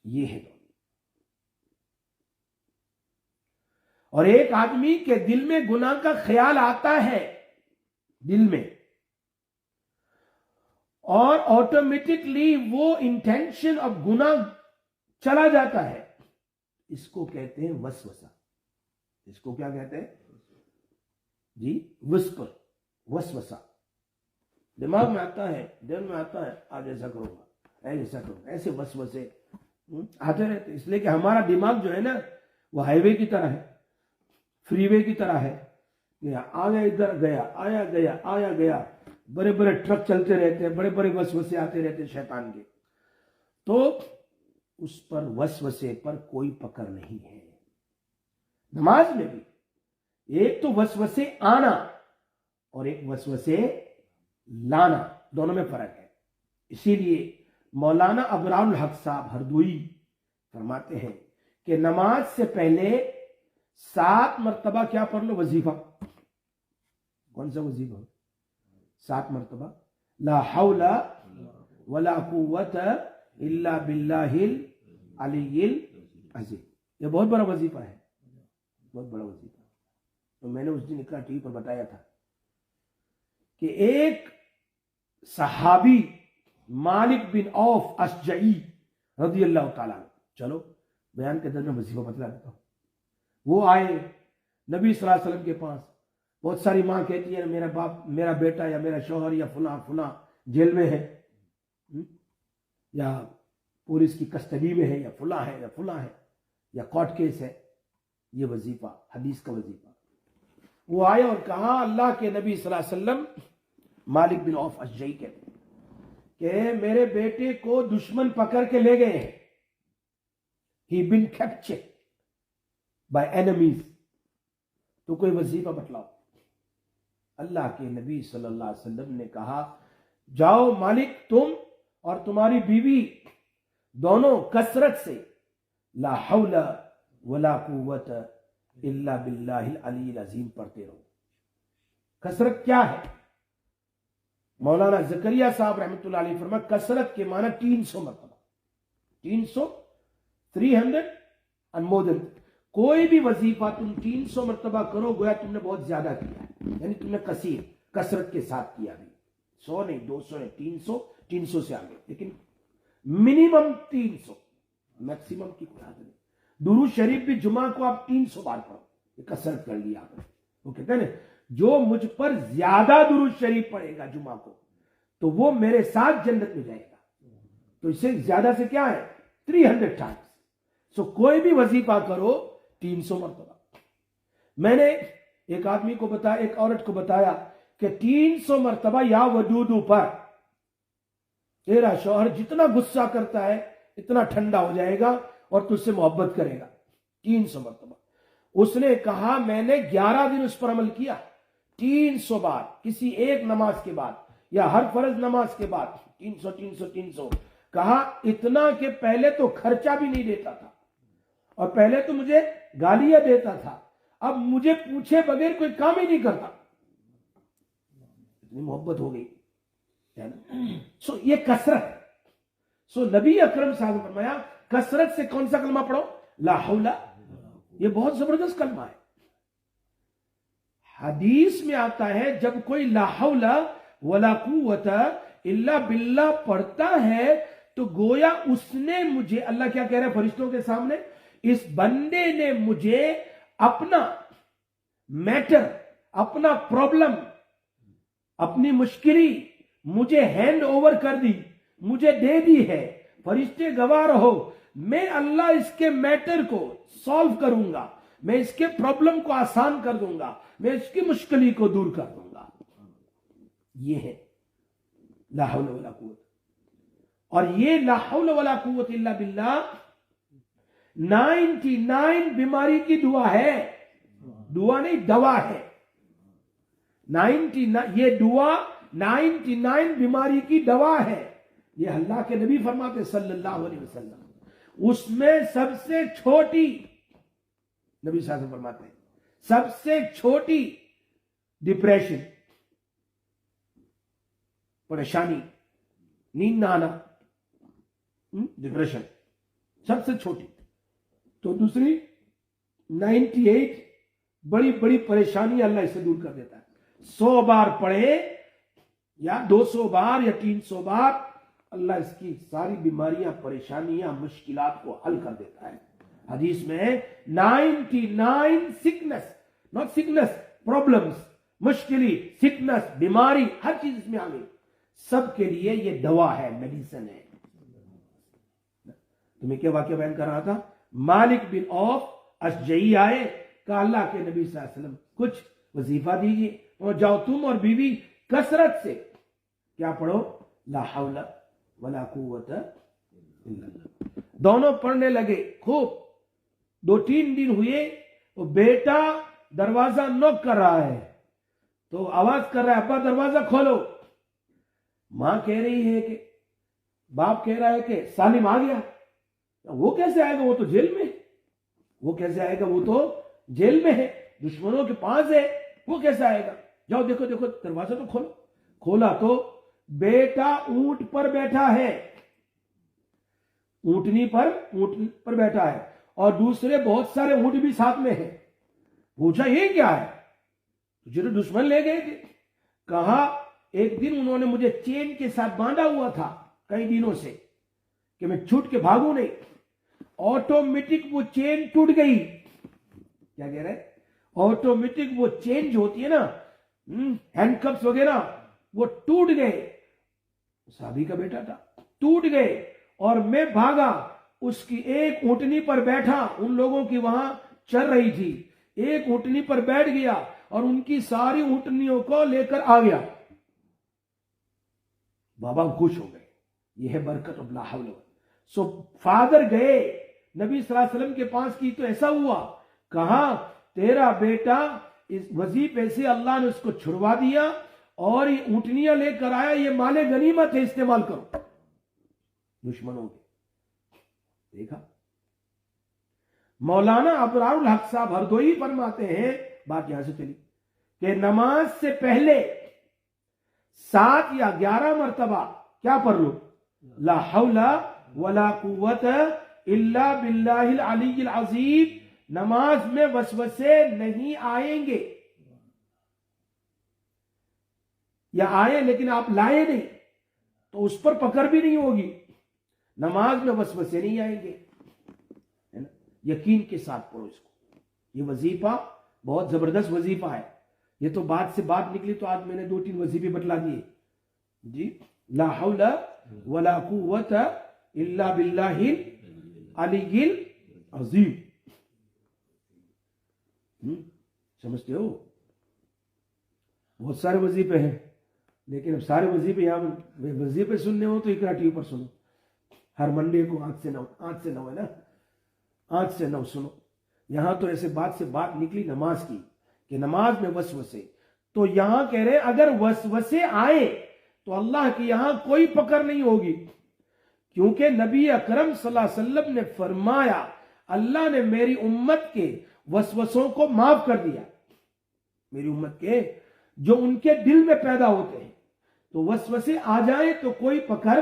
Speaker 1: یہ ہے۔ اور ایک آدمی کے دل میں گناہ کا خیال آتا ہے، دل میں، اور آٹومیٹکلی وہ انٹینشن اب گناہ چلا جاتا ہے، اس کو کہتے ہیں وسوسہ. اس کو کیا کہتے ہیں جی؟ وسپر، وسوسہ. دماغ میں آتا ہے، دل میں آتا ہے، آج ایسا کروں گا، ایسا کروں گا، ایسے وسوسے آتے رہتے. اس لیے کہ ہمارا دماغ جو ہے نا وہ ہائی وے کی طرح ہے، فری وے کی طرح ہے. آیا ادھر گیا، آیا گیا، آیا گیا، بڑے بڑے ٹرک چلتے رہتے ہیں، بڑے بڑے وسوسے آتے رہتے ہیں شیطان کے. تو اس پر وسوسے پر کوئی پکڑ نہیں ہے. نماز میں بھی ایک تو وسوسے آنا اور ایک وسوسے لانا، دونوں میں فرق ہے. اسی لیے مولانا ابرار الحق صاحب ہردوئی فرماتے ہیں کہ نماز سے پہلے 7 مرتبہ کیا پڑھ لو؟ وظیفہ. کون سا وظیفہ؟ 7 مرتبہ لا حول ولا قوت الا باللہ العلی العظیم. یہ بہت بڑا وظیفہ ہے، بہت بڑا وظیفہ. تو میں نے اس دن اقرا ٹی وی پر بتایا تھا کہ ایک صحابی مالک بن عوف اشجعی رضی اللہ تعالیٰ، چلو بیان کے درمیان وظیفہ بتلا دیتا ہوں. وہ آئے نبی صلی اللہ علیہ وسلم کے پاس. بہت ساری ماں کہتی ہے میرا باپ، میرا بیٹا یا میرا شوہر یا فلاں فلاں جیل میں ہے، یا پولیس کی کسٹڈی میں ہے، یا فلاں ہے یا فلاں ہے، یا کورٹ کیس ہے. یہ وظیفہ حدیث کا وظیفہ. وہ آئے اور کہا اللہ کے نبی صلی اللہ علیہ وسلم، مالک بن عوف اشجعی کہتے ہیں کہ میرے بیٹے کو دشمن پکڑ کے لے گئے ہیں. He been captured by enemies. تو کوئی وظیفہ بتلاؤ. اللہ کے نبی صلی اللہ علیہ وسلم نے کہا جاؤ مالک، تم اور تمہاری بیوی دونوں کثرت سے لا حول ولا قوت الا باللہ العلی العظیم پڑھتے رہو. کثرت کیا ہے؟ مولانا زکریا صاحب رحمۃ اللہ علیہ فرما کثرت کے معنی 300 مرتبہ، 300 300 and more than. کوئی بھی وظیفہ تم 300 مرتبہ کرو گویا تم نے بہت زیادہ کیا ہے، یعنی تم نے کثرت کے ساتھ کیا بھی. 100 نہیں، 200 نہیں، 300، 300 سے آگے، لیکن منیمم 300، میکسیمم کی کوئی حد نہیں. درود شریف بھی جمعہ کو آپ 300 بار پڑھو، یہ کثرت کر لیا آپ نے. وہ کہتے ہیں نا جو مجھ پر زیادہ درود شریف پڑھے گا جمعہ کو تو وہ میرے ساتھ جنت میں جائے گا. تو اس سے زیادہ سے کیا ہے؟ 300 ٹائمز. سو کوئی بھی وظیفہ کرو 300 مرتبہ. میں نے ایک آدمی کو بتایا، ایک عورت کو بتایا کہ 300 مرتبہ یا ودودو پر تیرا شوہر جتنا غصہ کرتا ہے اتنا ٹھنڈا ہو جائے گا اور تجھ سے محبت کرے گا. 300 مرتبہ. اس نے کہا میں نے 11 دن اس پر عمل کیا، 300 بار کسی ایک نماز کے بعد یا ہر فرض نماز کے بعد 300 300 300. کہا اتنا کہ پہلے تو خرچہ بھی نہیں دیتا تھا اور پہلے تو مجھے گالیاں دیتا تھا، اب مجھے پوچھے بغیر کوئی کام ہی نہیں کرتا. اتنی محبت ہو گئی. سو یہ کثرت. سو نبی اکرم صاحب نے فرمایا کثرت سے کون سا کلمہ پڑھو؟ لا حول. یہ بہت زبردست کلمہ ہے. حدیث میں آتا ہے جب کوئی لا حول ولا قوت الا باللہ پڑھتا ہے تو گویا اس نے مجھے، اللہ کیا کہہ رہے ہیں فرشتوں کے سامنے، اس بندے نے مجھے اپنا میٹر، اپنا پرابلم، اپنی مشکلی مجھے ہینڈ اوور کر دی، مجھے دے دی ہے. فرشتے گواہ رہو، میں اللہ اس کے میٹر کو سالو کروں گا، میں اس کے پرابلم کو آسان کر دوں گا، میں اس کی مشکلی کو دور کر دوں گا. یہ ہے لا حول ولا قوت. اور یہ لا حول ولا قوت الا باللہ 99 بیماری کی دعا ہے. دعا نہیں، دوا ہے. 99 یہ دعا 99 بیماری کی دوا ہے. یہ اللہ کے نبی فرماتے صلی اللہ علیہ وسلم. اس میں سب سے چھوٹی، نبی صلی اللہ علیہ وسلم فرماتے ہیں سب سے چھوٹی ڈپریشن، پریشانی، نیند نہ آنا، ڈپریشن سب سے چھوٹی. تو دوسری 98 بڑی بڑی پریشانی اللہ اسے دور کر دیتا ہے. 100 بار پڑھے یا 200 بار یا 300 بار اللہ اس کی ساری بیماریاں، پریشانیاں، مشکلات کو حل کر دیتا ہے. حدیث میں ہے 99 سکنس، ناٹ سکنس پرابلمس، مشکلی، سکنس، بیماری، ہر چیز اس میں آ گئی. سب کے لیے یہ دوا ہے، میڈیسن ہے. تمہیں کیا واقعہ بیان کر رہا تھا؟ مالک بن عوف اشجعی آئے، کہا اللہ کے نبی صلی اللہ علیہ وسلم کچھ وظیفہ دیجیے، اور جاؤ تم اور بیوی کثرت سے کیا پڑھو، لا حول ولا قوت الا اللہ. دونوں پڑھنے لگے خوب. 2-3 دن ہوئے، وہ بیٹا دروازہ نوک کر رہا ہے تو آواز کر رہا ہے ابا دروازہ کھولو. ماں کہہ رہی ہے کہ، باپ کہہ رہا ہے کہ سالم آ گیا. وہ کیسے آئے گا، وہ تو جیل میں ہے. وہ کیسے آئے گا، وہ تو جیل میں ہے، دشمنوں کے پاس ہے، وہ کیسے آئے گا. جاؤ دیکھو دیکھو دروازہ تو کھولو. کھولا تو بیٹا اونٹ پر بیٹھا ہے، اونٹنی پر بیٹھا ہے، اور دوسرے بہت سارے اونٹ بھی ساتھ میں ہیں. پوچھا یہ کیا ہے؟ تجھے تو دشمن لے گئے تھے. کہا ایک دن انہوں نے مجھے چین کے ساتھ باندھا ہوا تھا کئی دنوں سے کہ میں چھوٹ کے بھاگوں نہیں. آٹومیٹک وہ چین ٹوٹ گئی. کیا کہہ رہے؟ آٹومیٹک وہ چین جو ہوتی ہے نا، ہینڈ کپس وغیرہ، وہ ٹوٹ گئے. صحابی کا بیٹا تھا، ٹوٹ گئے اور میں بھاگا. اس کی ایک اونٹنی پر بیٹھا، ان لوگوں کی وہاں چل رہی تھی، ایک اونٹنی پر بیٹھ گیا اور ان کی ساری اونٹنیوں کو لے کر آ گیا. بابا خوش ہو گئے. یہ ہے برکت لا حول. سو فادر گئے نبی صلی اللہ علیہ وسلم کے پاس کی تو ایسا ہوا. کہا تیرا بیٹا اس وظیفے سے اللہ نے اس کو چھڑوا دیا اور یہ اونٹنیاں لے کر آیا، یہ مال غنیمت ہے، استعمال کرو. دشمنوں کے دیکھا. مولانا ابرار الحق صاحب ہردوئی فرماتے ہیں، بات یہاں سے چلی، کہ نماز سے پہلے 7 یا 11 مرتبہ کیا پڑھ لو، لا حول ولا قوت الا باللہ العلی العظیم. نماز میں وسوسے نہیں آئیں گے، یا آئے لیکن آپ لائے نہیں تو اس پر پکڑ بھی نہیں ہوگی. نماز میں وسوسے نہیں آئیں گے. یقین کے ساتھ پڑھو اس کو. یہ وظیفہ بہت زبردست وظیفہ ہے. یہ تو بات سے بات نکلی تو آج میں نے 2-3 وظیفے بتلا دیے جی. لا حول ولا قوت الا باللہ العلی العظیم. سمجھتے ہو؟ بہت سارے وظیفے ہیں، لیکن اب سارے وظیفے یہاں وظیفے سننے ہو تو اقرا ٹی وی پر سنو. ہر منڈے کو 8 سے 9 ہے نا، 8 سے 9 سنو. یہاں تو ایسے بات سے بات نکلی نماز کی کہ نماز میں وسوسے. تو یہاں کہہ رہے اگر وسوسے آئے تو اللہ کی یہاں کوئی پکڑ نہیں ہوگی، کیونکہ نبی اکرم صلی اللہ علیہ وسلم نے فرمایا اللہ نے میری امت کے وسوسوں کو معاف کر دیا. میری امت کے جو ان کے دل میں پیدا ہوتے ہیں، تو وسوسے آ جائیں تو کوئی پکڑ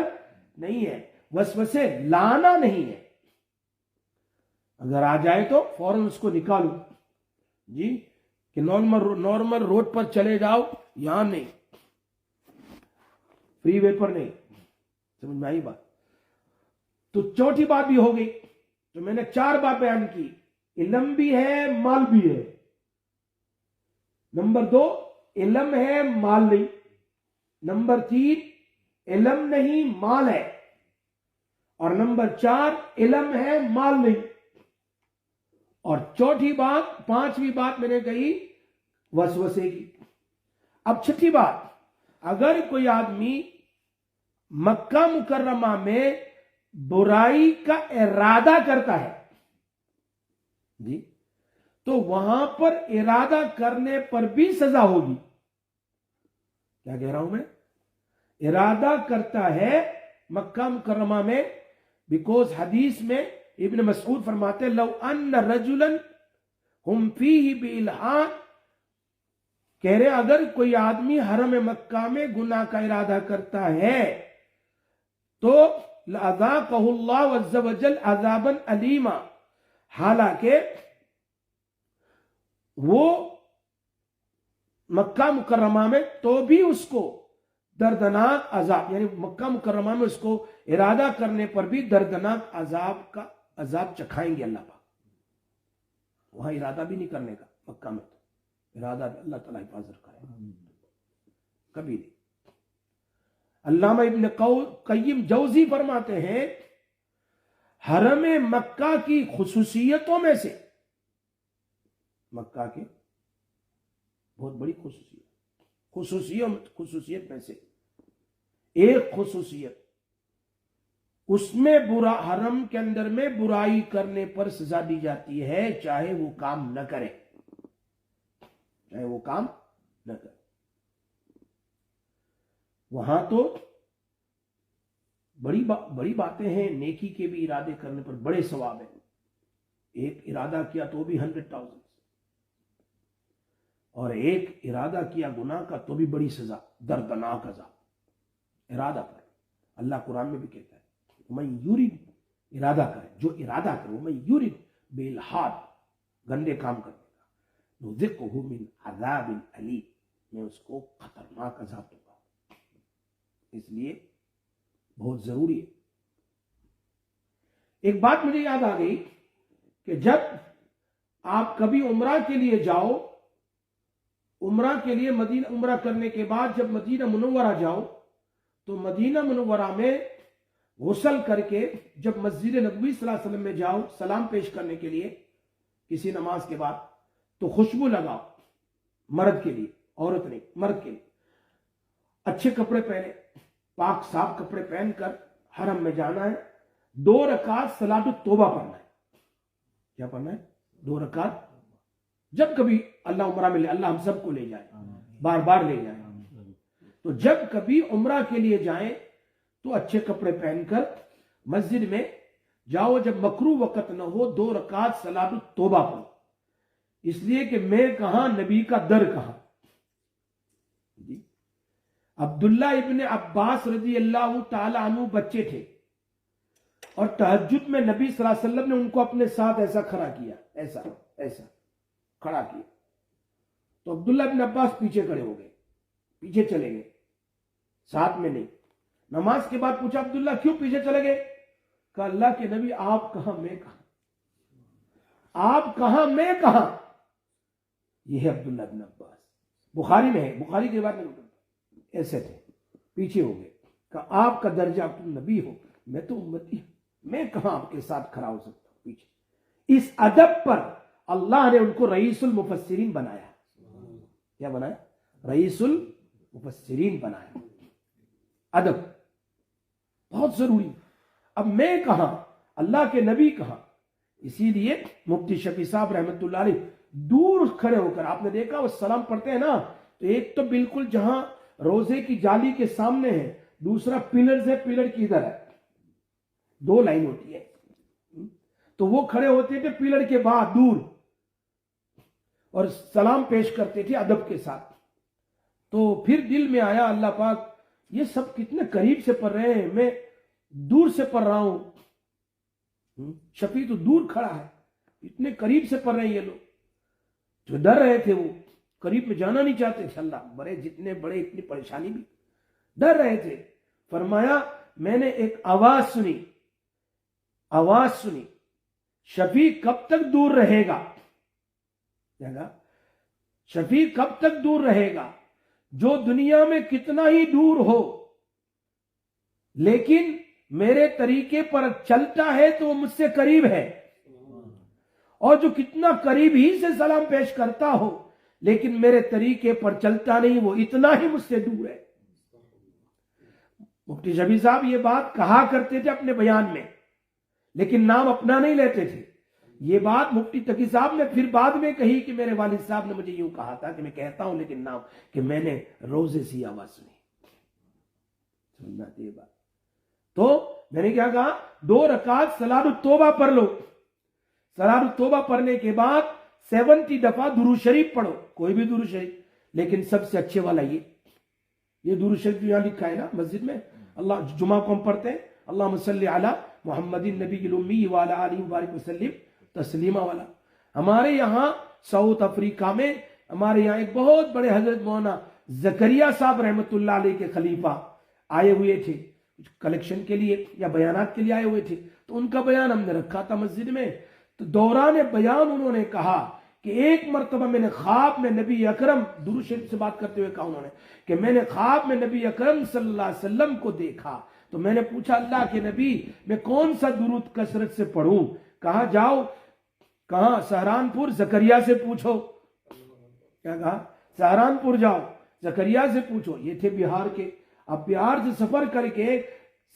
Speaker 1: نہیں ہے. وسوسے لانا نہیں ہے. اگر آ جائے تو فوراً اس کو نکالو جی، کہ نارمل روڈ پر چلے جاؤ، یہاں نہیں، فری وے پر نہیں. سمجھ میں آئی بات؟ تو چوتھی بات بھی ہو گئی. تو میں نے 4 بات بیان کی. علم بھی ہے، مال بھی ہے. نمبر 2 علم ہے، مال نہیں. نمبر 3 علم نہیں، مال ہے. اور نمبر 4 علم ہے، مال نہیں. اور چوتھی بات، 5ویں بات میں نے کہی وسوسے کی. اب 6ٹھی بات، اگر کوئی آدمی مکہ مکرمہ میں برائی کا ارادہ کرتا ہے جی، تو وہاں پر ارادہ کرنے پر بھی سزا ہوگی. کیا کہہ رہا ہوں میں؟ ارادہ کرتا ہے مکہ مکرمہ میں، بیکوز حدیث میں ابن مسعود فرماتے لو ان رجلا ہم فیہ بالحان، کہہ رہے اگر کوئی آدمی حرم مکہ میں گناہ کا ارادہ کرتا ہے تو لأذاقہ اللہ عز وجل عذابا علیما، حالانکہ وہ مکہ مکرمہ میں تو بھی اس کو دردناک عذاب، یعنی مکہ مکرمہ میں اس کو ارادہ کرنے پر بھی دردناک عذاب چکھائیں گے اللہ پاک. وہاں ارادہ بھی نہیں کرنے کا، مکہ میں تو ارادہ بھی اللہ تعالیٰ حفاظت کرے کبھی نہیں. علامہ ابن قیم جوزی فرماتے ہیں حرم مکہ کی خصوصیتوں میں سے، مکہ کے بہت بڑی خصوصیت میں سے ایک خصوصیت، اس میں حرم کے اندر میں برائی کرنے پر سزا دی جاتی ہے، چاہے وہ کام نہ کرے، وہاں تو بڑی باتیں ہیں، نیکی کے بھی ارادے کرنے پر بڑے ثواب ہیں. ایک ارادہ کیا تو بھی 100,000، اور ایک ارادہ کیا گناہ کا تو بھی بڑی سزا، دردناک عذاب ارادہ پر. اللہ قرآن میں بھی کہتا ہے میں یورید، ارادہ کرے، جو ارادہ کرے، میں یورید بالحاد، گندے کام کرنے کا، نذقہ من عذاب علیم، میں اس کو خطرناک عذاب دوں گا. اس لیے بہت ضروری ہے. ایک بات مجھے یاد آ گئی کہ جب آپ کبھی عمرہ کے لیے جاؤ، عمرہ کے لیے عمرہ کرنے کے بعد جب مدینہ منورہ جاؤ تو مدینہ منورہ میں غسل کر کے جب مسجد نبوی صلی اللہ علیہ وسلم میں جاؤ سلام پیش کرنے کے لیے کسی نماز کے بعد، تو خوشبو لگاؤ، مرد کے لیے، عورت نہیں، مرد کے لیے. اچھے کپڑے پہنے، پاک صاف کپڑے پہن کر حرم میں جانا ہے. 2 رکعت صلاۃ التوبہ پڑھنا ہے. کیا پڑھنا ہے؟ 2 رکعت. جب کبھی اللہ عمرہ میں اللہ ہم سب کو لے جائے، بار بار لے جائے. تو جب کبھی عمرہ کے لیے جائیں تو اچھے کپڑے پہن کر مسجد میں جاؤ. جب مکروہ وقت نہ ہو 2 رکعت صلاۃ التوبہ پڑھو، اس لیے کہ میں کہاں، نبی کا در کہاں. عبداللہ ابن عباس رضی اللہ تعالی عنہ بچے تھے اور تہجد میں نبی صلی اللہ علیہ وسلم نے ان کو اپنے ساتھ ایسا کھڑا کیا، ایسا کھڑا کیا. تو عبداللہ ابن عباس پیچھے کھڑے ہو گئے، پیچھے چلے گئے، ساتھ میں نہیں. نماز کے بعد پوچھا عبداللہ کیوں پیچھے چلے گئے؟ کہا اللہ کے نبی آپ کہاں میں کہاں، آپ کہاں میں کہاں. یہ ہے عبداللہ ابن عباس، بخاری میں ہے، بخاری کی روایت میں ایسے تھے، پیچھے ہو گئے. کہا آپ کا درجہ تم نبی ہو، میں تو امتی ہوں، میں کہاں آپ کے ساتھ کھڑا ہو سکتا ہوں پیچھے. اس ادب پر اللہ نے ان کو رئیس المفسرین بنایا. کیا بنایا؟ رئیس المفسرین بنایا. ادب بہت ضروری. اب میں کہاں، اللہ کے نبی کہاں. اسی لیے مفتی شفیع صاحب رحمت اللہ علیہ دور کھڑے ہو کر، آپ نے دیکھا وہ سلام پڑھتے ہیں نا، تو ایک تو بالکل جہاں روزے کی جالی کے سامنے ہے، دوسرا پلر سے پلر کی ادھر ہے، 2 لائن ہوتی ہے. تو وہ کھڑے ہوتے تھے پلر کے بعد دور اور سلام پیش کرتے تھے ادب کے ساتھ. تو پھر دل میں آیا اللہ پاک یہ سب کتنے قریب سے پڑھ رہے ہیں، میں دور سے پڑھ رہا ہوں. شفیع تو دور کھڑا ہے، اتنے قریب سے پڑھ رہے ہیں یہ لوگ. جو ڈر رہے تھے وہ قریب میں جانا نہیں چاہتے تھے. اللہ بڑے جتنے بڑے اتنی پریشانی بھی، ڈر رہے تھے. فرمایا میں نے ایک آواز سنی، شفیع کب تک دور رہے گا؟ شفیع کب تک دور رہے گا؟ جو دنیا میں کتنا ہی دور ہو لیکن میرے طریقے پر چلتا ہے تو وہ مجھ سے قریب ہے، اور جو کتنا قریب ہی سے سلام پیش کرتا ہو لیکن میرے طریقے پر چلتا نہیں وہ اتنا ہی مجھ سے دور ہے. مفتی شفیع صاحب یہ بات کہا کرتے تھے اپنے بیان میں، لیکن نام اپنا نہیں لیتے تھے. یہ بات مفتی تقی صاحب نے پھر بعد میں کہی کہ میرے والد صاحب نے مجھے یوں کہا تھا کہ میں کہتا ہوں لیکن نام، کہ میں نے روزے سے آواز سنی. تو میں نے کیا کہا؟ 2 رکعت صلاۃ التوبہ پڑھ لو. صلاۃ التوبہ پڑھنے کے بعد 70 دفعہ درود شریف پڑھو، کوئی بھی درود شریف، لیکن سب سے اچھے والا یہ درود شریف جو یہاں لکھا ہے نا مسجد میں، اللہ جمعہ کو ہم پڑھتے ہیں اللہم صلی علی محمد النبی الامی وعلی آلہ وبارک وسلم تسلیمہ والا. ہمارے یہاں ساؤتھ افریقہ میں ہمارے یہاں ایک بہت بڑے حضرت مولانا زکریا صاحب رحمت اللہ علیہ کے خلیفہ آئے ہوئے تھے کلیکشن کے لیے یا بیانات کے لیے آئے ہوئے تھے، تو ان کا بیان ہم نے رکھا تھا مسجد میں. تو دوران بیان انہوں نے کہا کہ ایک مرتبہ میں نے خواب میں نبی اکرم، درود شریف سے بات کرتے ہوئے کہا انہوں نے کہ میں نے خواب میں نبی اکرم صلی اللہ علیہ وسلم کو دیکھا. تو میں نے پوچھا اللہ کے نبی میں کون سا درود کثرت سے پڑھوں؟ کہا جاؤ، کہاں؟ سہارنپور، زکریا سے پوچھو. کیا کہا؟ سہارنپور جاؤ، زکریا سے پوچھو. یہ تھے بہار کے. اب بہار سے سفر کر کے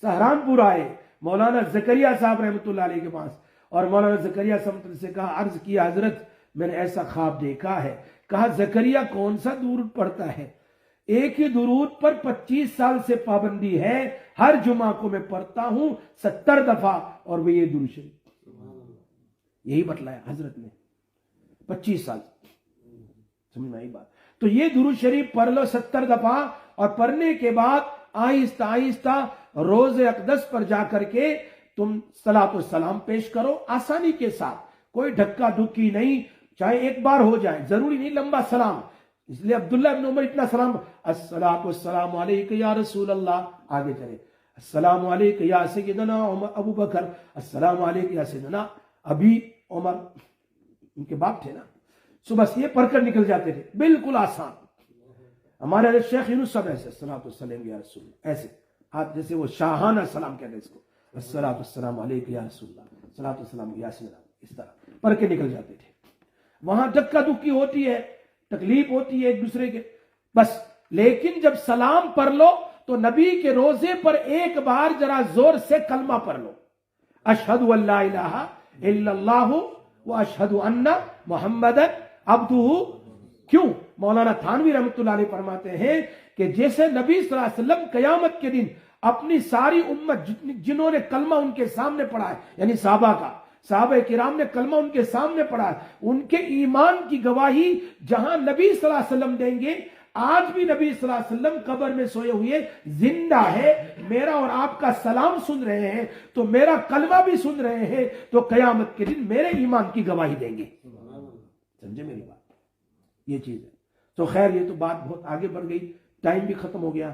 Speaker 1: سہارنپور آئے مولانا زکریا صاحب رحمۃ اللہ علیہ کے پاس، اور مولانا زکریا صاحب سے کہا، عرض کیا حضرت میں نے ایسا خواب دیکھا ہے. کہا زکریا کون سا درود پڑھتا ہے؟ ایک ہی درود پر 25 سال سے پابندی ہے، ہر جمعہ کو میں پڑھتا ہوں 70 دفعہ، اور وہ یہ درود شریف. یہی بتلایا حضرت نے. 25 سال سمجھ میں آئی بات. تو یہ درود شریف پڑھ لو 70 دفعہ، اور پڑھنے کے بعد آہستہ آہستہ روز اقدس پر جا کر کے تم صلاۃ والسلام پیش کرو آسانی کے ساتھ، کوئی دھکا دھکی نہیں، چاہے ایک بار ہو جائے، ضروری نہیں لمبا سلام. اس لیے عبداللہ ابن عمر اتنا سلام، الصلاۃ والسلام علیک یا رسول اللہ، آگے چلے السلام علیک یا سیدنا ابو بکر، السلام علیک یا سیدنا ابی عمر، ان کے باپ تھے نا. سو بس یہ پڑھ کر نکل جاتے تھے، بالکل آسان. ہمارے شیخ یونس صاحب ایسے الصلاۃ والسلام یا رسول اللہ، ایسے ہاتھ جیسے وہ شاہانہ سلام کہتے ہیں اس کو، الصلاۃ والسلام علیک یا رسول اللہ، الصلاۃ والسلام یا سیدنا، اس طرح پڑھ کے نکل جاتے تھے. وہاں دھکا دھکی ہوتی ہے، تکلیف ہوتی ہے ایک دوسرے کے بس، لیکن جب سلام پڑھ لو تو نبی کے روزے پر ایک بار ذرا زور سے کلمہ پڑھ لو، اشہد ان لا الہ الا اللہ واشہد ان محمد عبدہ. کیوں؟ مولانا تھانوی رحمۃ اللہ علیہ فرماتے ہیں کہ جیسے نبی صلی اللہ علیہ وسلم قیامت کے دن اپنی ساری امت جنہوں نے کلمہ ان کے سامنے پڑھا ہے، یعنی صحابہ کرام نے کلمہ ان کے سامنے پڑھا ہے، ان کے ایمان کی گواہی جہاں نبی صلی اللہ علیہ وسلم دیں گے. آج بھی نبی صلی اللہ علیہ وسلم قبر میں سوئے ہوئے زندہ ہے، میرا اور آپ کا سلام سن رہے ہیں، تو میرا کلمہ بھی سن رہے ہیں، تو قیامت کے دن میرے ایمان کی گواہی دیں گے. سمجھے میری بات؟ یہ چیز ہے. تو خیر یہ تو بات بہت آگے بڑھ گئی، ٹائم بھی ختم ہو گیا.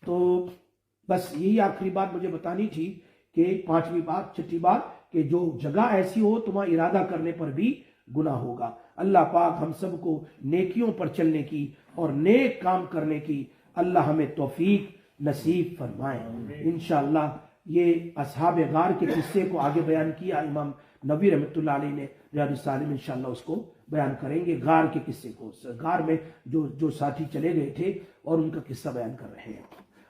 Speaker 1: تو بس یہی آخری بات مجھے بتانی تھی کہ 5ویں بات، 6ٹھی بات، کہ جو جگہ ایسی ہو تمہاں ارادہ کرنے پر بھی گناہ ہوگا. اللہ پاک ہم سب کو نیکیوں پر چلنے کی اور نیک کام کرنے کی اللہ ہمیں توفیق نصیب فرمائے. انشاءاللہ یہ اصحاب غار کے قصے کو آگے بیان کیا امام نووی رحمۃ اللہ علیہ نے ریاض الصالحین، انشاءاللہ اس کو بیان کریں گے. غار کے قصے کو، غار میں جو ساتھی چلے گئے تھے اور ان کا قصہ بیان کر رہے ہیں.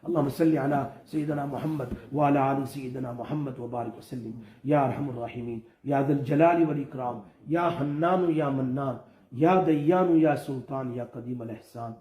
Speaker 1: اللہم صلی علی سیدنا محمد وعلی آل سیدنا محمد وبارک وسلم یا ارحم الراحمین یا ذی الجلال والاکرام یا حنان یا منان یا دیان یا سلطان یا قدیم الاحسان.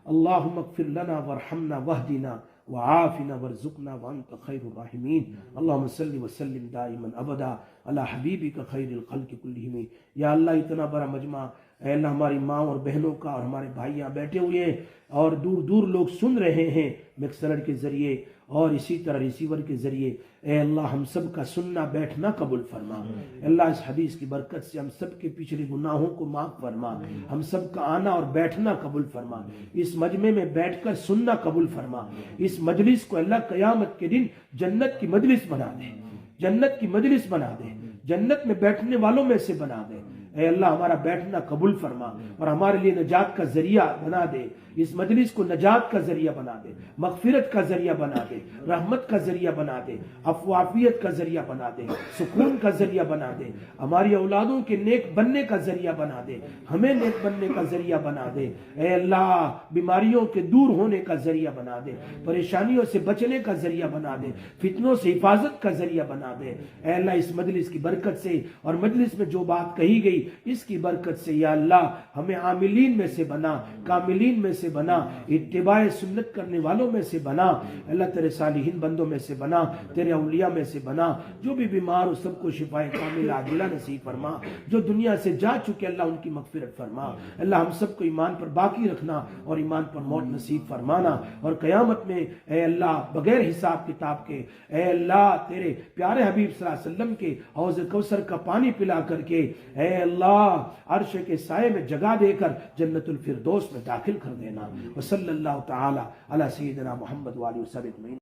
Speaker 1: اللہم اغفر لنا وارحمنا واہدنا وعافنا وارزقنا وانت خیر الراحمین. اللہم صلی وسلم دائما ابدا علی حبیبک خیر الخلق کلہم. یا اللہ اتنا بڑا مجمع، اے اللہ ہماری ماں اور بہنوں کا اور ہمارے بھائی یہاں بیٹھے ہوئے ہیں اور دور دور لوگ سن رہے ہیں مکسر کے ذریعے اور اسی طرح ریسیور کے ذریعے. اے اللہ ہم سب کا سننا بیٹھنا قبول فرما. اللہ اس حدیث کی برکت سے ہم سب کے پچھلے گناہوں کو معاف فرما، ہم سب کا آنا اور بیٹھنا قبول فرما، اس مجمع میں بیٹھ کر سننا قبول فرما. اس مجلس کو اللہ قیامت کے دن جنت کی مجلس بنا دے، جنت کی مجلس بنا دے، جنت میں بیٹھنے والوں میں سے بنا دے. اے اللہ ہمارا بیٹھنا قبول فرما اور ہمارے لیے نجات کا ذریعہ بنا دے. اس مجلس کو نجات کا ذریعہ بنا دے، مغفرت کا ذریعہ بنا دے، رحمت کا ذریعہ بنا دے، عفو عافیت کا ذریعہ بنا دے، سکون کا ذریعہ بنا دے، ہماری اولادوں کے نیک بننے کا ذریعہ بنا دے، ہمیں نیک بننے کا ذریعہ بنا دے. اے اللہ بیماریوں کے دور ہونے کا ذریعہ بنا دے، پریشانیوں سے بچنے کا ذریعہ بنا دے، فتنوں سے حفاظت کا ذریعہ بنا دے. اے اللہ اس مجلس کی برکت سے اور مجلس میں جو بات کہی گئی اس کی برکت سے یا اللہ ہمیں عاملین میں سے بنا، کاملین میں سے بنا، اتباع سنت کرنے والوں میں سے بنا. اللہ تیرے صالحین بندوں میں سے بنا، تیرے اولیاء میں سے بنا. جو بھی بیمار ہو سب کو شفائے کامل عاجلہ نصیب فرما، جو دنیا سے جا چکے اللہ ان کی مغفرت فرما. اللہ ہم سب کو ایمان پر باقی رکھنا اور ایمان پر موت نصیب فرمانا، اور قیامت میں اے اللہ بغیر حساب کتاب کے اے اللہ تیرے پیارے حبیب صلی اللہ علیہ وسلم کے حوض کوثر کا پانی پلا کر کے اے اللہ اللہ عرش کے سائے میں جگہ دے کر جنت الفردوس میں داخل کر دینا. وصلی اللہ تعالی علی سیدنا محمد وآلہ وصحبہ اجمعین.